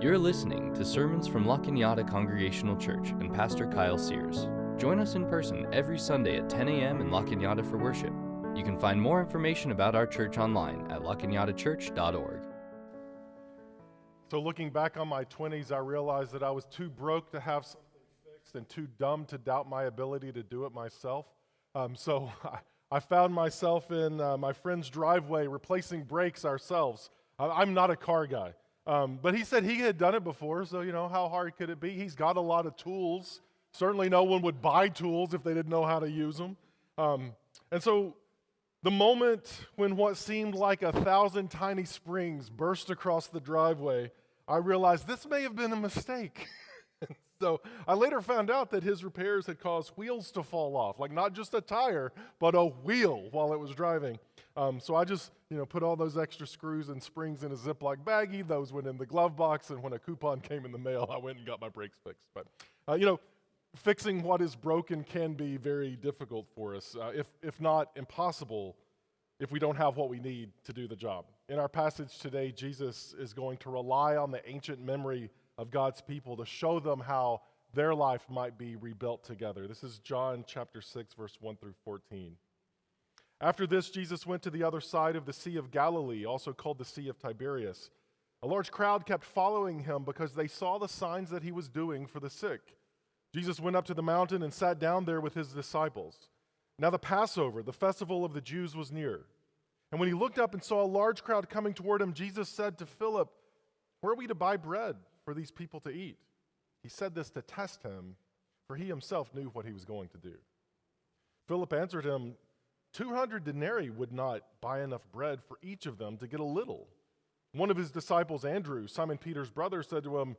You're listening to sermons from La Cañada Congregational Church and Pastor Kyle Sears. Join us in person every Sunday at 10 a.m. in La Cañada for worship. You can find more information about our church online at lacañadachurch.org. So looking back on my 20s, I realized that I was too broke to have something fixed and too dumb to doubt my ability to do it myself. So I found myself in my friend's driveway replacing brakes ourselves. I'm not a car guy. But he said he had done it before, so how hard could it be? He's got a lot of tools. Certainly no one would buy tools if they didn't know how to use them. And so the moment when what seemed like 1,000 tiny springs burst across the driveway, I realized this may have been a mistake. So I later found out that his repairs had caused wheels to fall off, like not just a tire, but a wheel while it was driving. So I just, put all those extra screws and springs in a Ziploc baggie. Those went in the glove box, and when a coupon came in the mail, I went and got my brakes fixed. But, fixing what is broken can be very difficult for us, if not impossible, if we don't have what we need to do the job. In our passage today, Jesus is going to rely on the ancient memory of God's people to show them how their life might be rebuilt together. This is John chapter 6, verse 1 through 14. After this, Jesus went to the other side of the Sea of Galilee, also called the Sea of Tiberias. A large crowd kept following him because they saw the signs that he was doing for the sick. Jesus went up to the mountain and sat down there with his disciples. Now the Passover, the festival of the Jews, was near. And when he looked up and saw a large crowd coming toward him, Jesus said to Philip, "Where are we to buy bread for these people to eat?" He said this to test him, for he himself knew what he was going to do. Philip answered him, 200 denarii would not buy enough bread for each of them to get a little. One of his disciples, Andrew, Simon Peter's brother, said to him,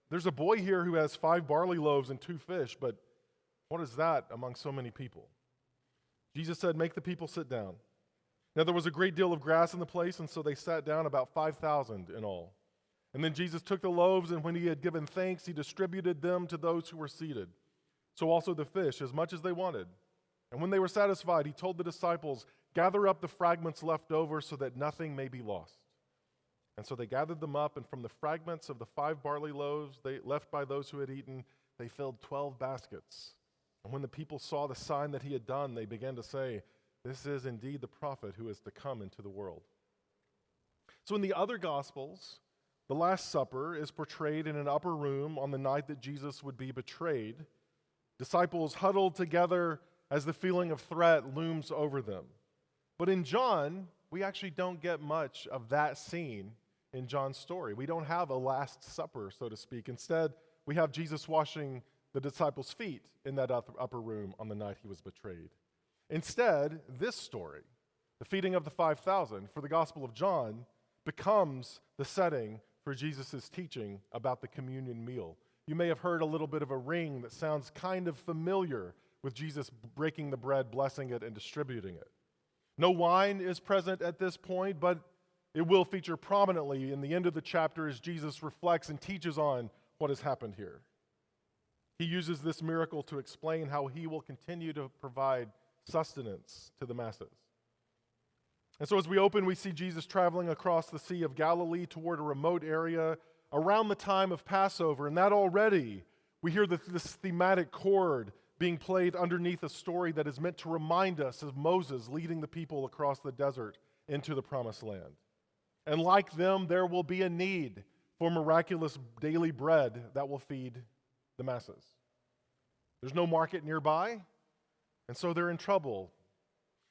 "There's a boy here who has 5 barley loaves and 2 fish, but what is that among so many people?" Jesus said, "Make the people sit down." Now there was a great deal of grass in the place, and so they sat down, about 5,000 in all. And then Jesus took the loaves, and when he had given thanks, he distributed them to those who were seated. So also the fish, as much as they wanted. And when they were satisfied, he told the disciples, "Gather up the fragments left over so that nothing may be lost." And so they gathered them up, and from the fragments of the 5 barley loaves they left by those who had eaten, they filled 12 baskets. And when the people saw the sign that he had done, they began to say, "This is indeed the prophet who is to come into the world." So in the other Gospels, the Last Supper is portrayed in an upper room on the night that Jesus would be betrayed. Disciples huddled together as the feeling of threat looms over them. But in John, we actually don't get much of that scene in John's story. We don't have a Last Supper, so to speak. Instead, we have Jesus washing the disciples' feet in that upper room on the night he was betrayed. Instead, this story, the feeding of the 5,000 for the Gospel of John, becomes the setting for Jesus' teaching about the communion meal. You may have heard a little bit of a ring that sounds kind of familiar with Jesus breaking the bread, blessing it, and distributing it. No wine is present at this point, but it will feature prominently in the end of the chapter as Jesus reflects and teaches on what has happened here. He uses this miracle to explain how he will continue to provide sustenance to the masses. And so as we open, we see Jesus traveling across the Sea of Galilee toward a remote area around the time of Passover, and that already we hear this thematic chord being played underneath a story that is meant to remind us of Moses leading the people across the desert into the promised land. And like them, there will be a need for miraculous daily bread that will feed the masses. There's no market nearby, and so they're in trouble.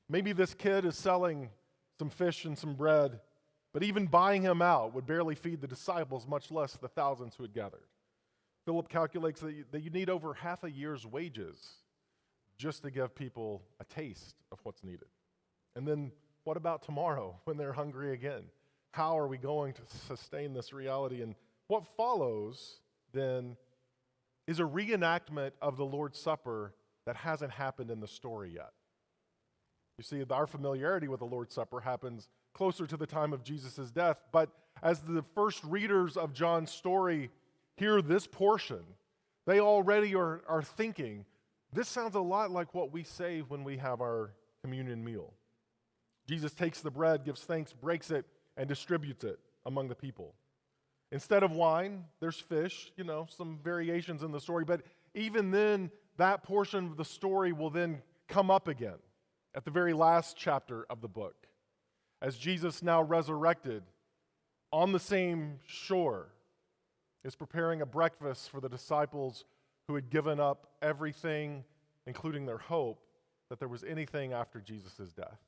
Maybe this kid is selling some fish and some bread, but even buying him out would barely feed the disciples, much less the thousands who had gathered. Philip calculates that you need over half a year's wages just to give people a taste of what's needed. And then what about tomorrow when they're hungry again? How are we going to sustain this reality? And what follows then is a reenactment of the Lord's Supper that hasn't happened in the story yet. You see, our familiarity with the Lord's Supper happens closer to the time of Jesus' death, but as the first readers of John's story hear this portion, they already are thinking, this sounds a lot like what we say when we have our communion meal. Jesus takes the bread, gives thanks, breaks it, and distributes it among the people. Instead of wine, there's fish, some variations in the story. But even then, that portion of the story will then come up again at the very last chapter of the book, as Jesus, now resurrected on the same shore, is preparing a breakfast for the disciples who had given up everything, including their hope, that there was anything after Jesus' death.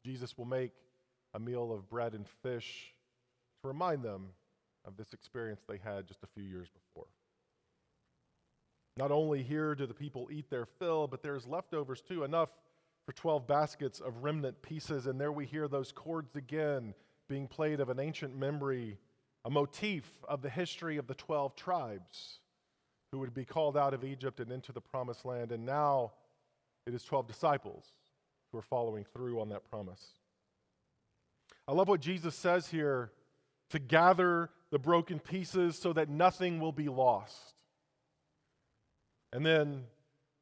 Jesus will make a meal of bread and fish to remind them of this experience they had just a few years before. Not only here do the people eat their fill, but there's leftovers too, enough for 12 baskets of remnant pieces. And there we hear those chords again being played of an ancient memory, a motif of the history of the 12 tribes who would be called out of Egypt and into the promised land. And now it is 12 disciples who are following through on that promise. I love what Jesus says here, to gather the broken pieces so that nothing will be lost. And then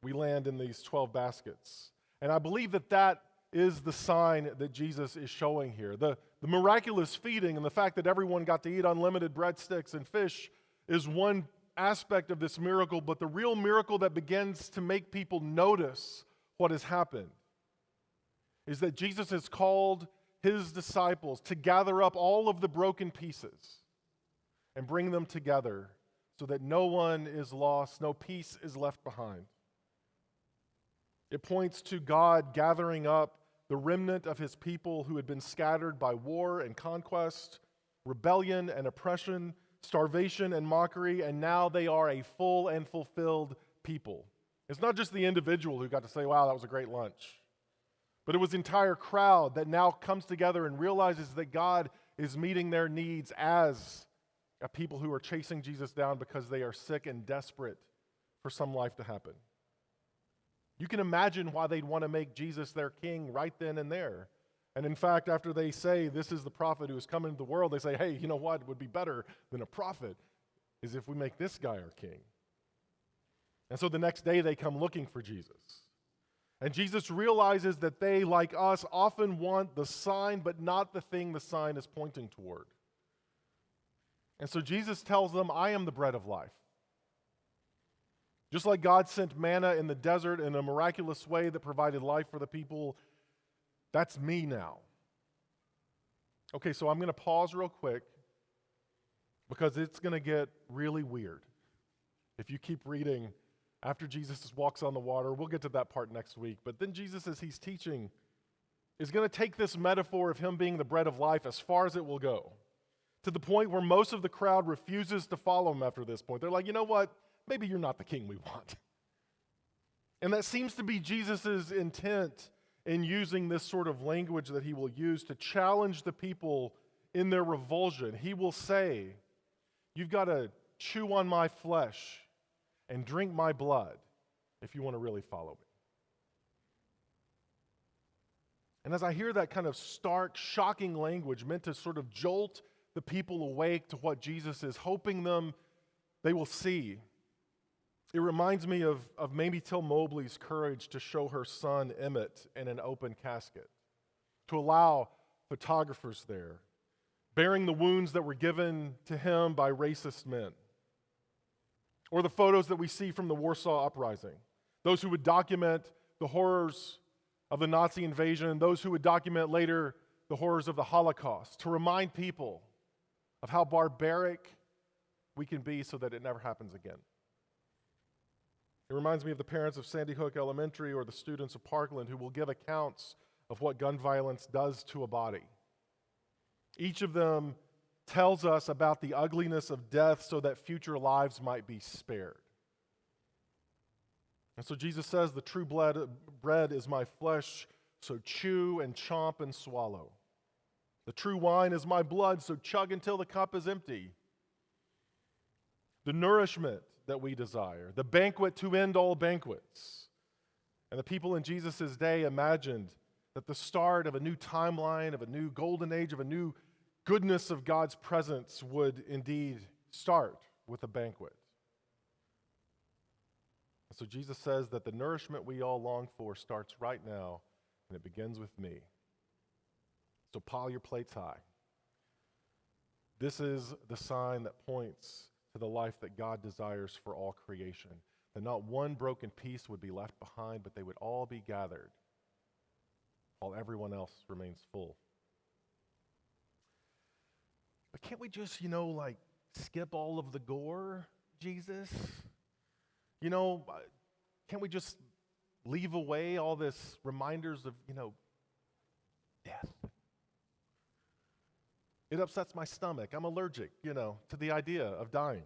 we land in these 12 baskets. And I believe that that is the sign that Jesus is showing here. The miraculous feeding and the fact that everyone got to eat unlimited breadsticks and fish is one aspect of this miracle, but the real miracle that begins to make people notice what has happened is that Jesus has called his disciples to gather up all of the broken pieces and bring them together so that no one is lost, no piece is left behind. It points to God gathering up the remnant of his people who had been scattered by war and conquest, rebellion and oppression, starvation and mockery, and now they are a full and fulfilled people. It's not just the individual who got to say, wow, that was a great lunch. But it was the entire crowd that now comes together and realizes that God is meeting their needs as a people who are chasing Jesus down because they are sick and desperate for some life to happen. You can imagine why they'd want to make Jesus their king right then and there. And in fact, after they say, this is the prophet who has come into the world, they say, hey, you know what would be better than a prophet is if we make this guy our king. And so the next day they come looking for Jesus. And Jesus realizes that they, like us, often want the sign, but not the thing the sign is pointing toward. And so Jesus tells them, I am the bread of life. Just like God sent manna in the desert in a miraculous way that provided life for the people, that's me now. Okay, so I'm going to pause real quick because it's going to get really weird if you keep reading. After Jesus walks on the water, we'll get to that part next week. But then Jesus, as he's teaching, is going to take this metaphor of him being the bread of life as far as it will go, to the point where most of the crowd refuses to follow him after this point. They're like, you know what? Maybe you're not the king we want. And that seems to be Jesus' intent in using this sort of language that he will use to challenge the people in their revulsion. He will say, you've got to chew on my flesh and drink my blood if you want to really follow me. And as I hear that kind of stark, shocking language meant to sort of jolt the people awake to what Jesus is hoping they will see, it reminds me of Mamie Till Mobley's courage to show her son Emmett in an open casket, to allow photographers there, bearing the wounds that were given to him by racist men. Or the photos that we see from the Warsaw Uprising, those who would document the horrors of the Nazi invasion, those who would document later the horrors of the Holocaust, to remind people of how barbaric we can be so that it never happens again. It reminds me of the parents of Sandy Hook Elementary or the students of Parkland who will give accounts of what gun violence does to a body. Each of them tells us about the ugliness of death so that future lives might be spared. And so Jesus says, the true bread is my flesh, so chew and chomp and swallow. The true wine is my blood, so chug until the cup is empty. The nourishment that we desire, the banquet to end all banquets. And the people in Jesus' day imagined that the start of a new timeline, of a new golden age, of a new goodness of God's presence would indeed start with a banquet. And so Jesus says that the nourishment we all long for starts right now, and it begins with me. So pile your plates high. This is the sign that points to the life that God desires for all creation, that not one broken piece would be left behind, but they would all be gathered while everyone else remains full. But can't we just, skip all of the gore, Jesus? Can't we just leave away all this reminders of, death? It upsets my stomach. I'm allergic, to the idea of dying.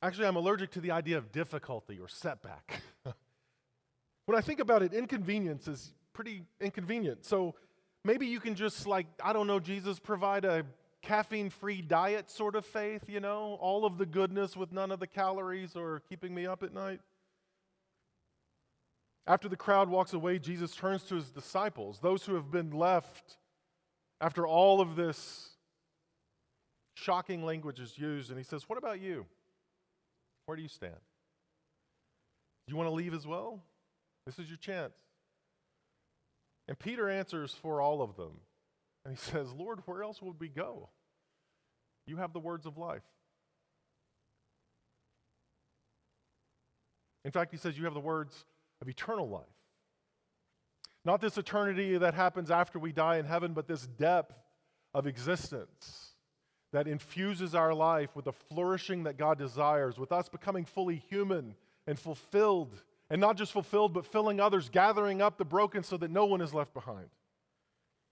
Actually, I'm allergic to the idea of difficulty or setback. When I think about it, inconvenience is pretty inconvenient. So maybe you can just, Jesus, provide a caffeine-free diet sort of faith, all of the goodness with none of the calories or keeping me up at night. After the crowd walks away, Jesus turns to his disciples, those who have been left after all of this shocking language is used, and he says, "What about you? Where do you stand? Do you want to leave as well? This is your chance." And Peter answers for all of them. And he says, "Lord, where else would we go? You have the words of life." In fact, he says, "You have the words of eternal life." Not this eternity that happens after we die in heaven, but this depth of existence that infuses our life with the flourishing that God desires, with us becoming fully human and fulfilled. And not just fulfilled, but filling others, gathering up the broken so that no one is left behind.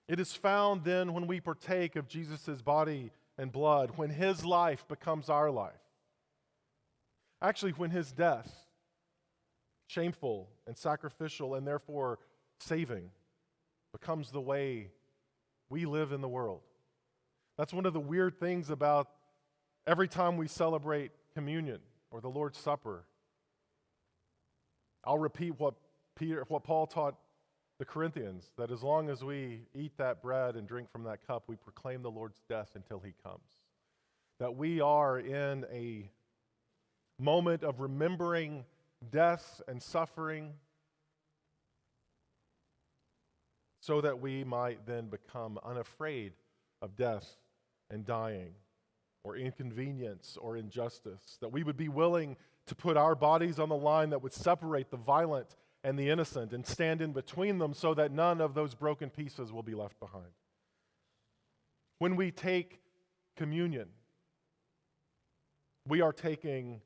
It is found then when we partake of Jesus' body and blood, when his life becomes our life. Actually, when his death, shameful and sacrificial and therefore saving, becomes the way we live in the world. That's one of the weird things about every time we celebrate communion or the Lord's Supper. I'll repeat what Paul taught the Corinthians, that as long as we eat that bread and drink from that cup, we proclaim the Lord's death until he comes. That we are in a moment of remembering death and suffering so that we might then become unafraid of death and dying or inconvenience or injustice. That we would be willing to put our bodies on the line that would separate the violent and the innocent and stand in between them so that none of those broken pieces will be left behind. When we take communion, we are taking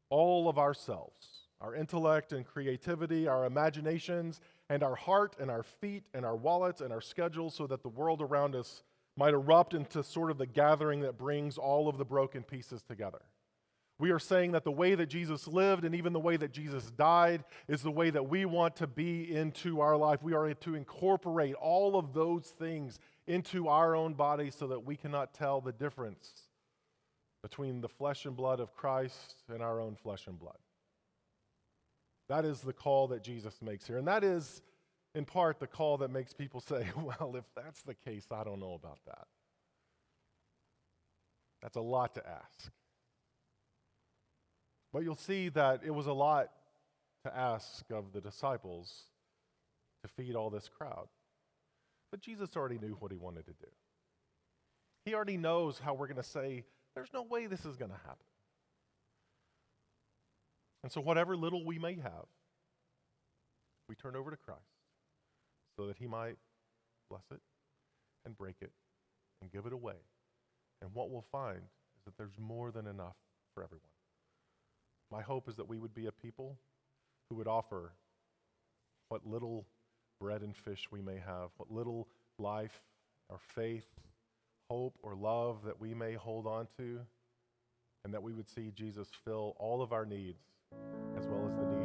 all of ourselves, our intellect and creativity, our imaginations, and our heart and our feet and our wallets and our schedules so that the world around us might erupt into sort of the gathering that brings all of the broken pieces together. We are saying that the way that Jesus lived and even the way that Jesus died is the way that we want to be into our life. We are to incorporate all of those things into our own bodies so that we cannot tell the difference between the flesh and blood of Christ and our own flesh and blood. That is the call that Jesus makes here. And that is, in part, the call that makes people say, well, if that's the case, I don't know about that. That's a lot to ask. But you'll see that it was a lot to ask of the disciples to feed all this crowd. But Jesus already knew what he wanted to do. He already knows how we're going to say, there's no way this is going to happen. And so whatever little we may have, we turn over to Christ so that he might bless it and break it and give it away. And what we'll find is that there's more than enough for everyone. My hope is that we would be a people who would offer what little bread and fish we may have, what little life or faith, hope or love that we may hold on to, and that we would see Jesus fill all of our needs as well as the needs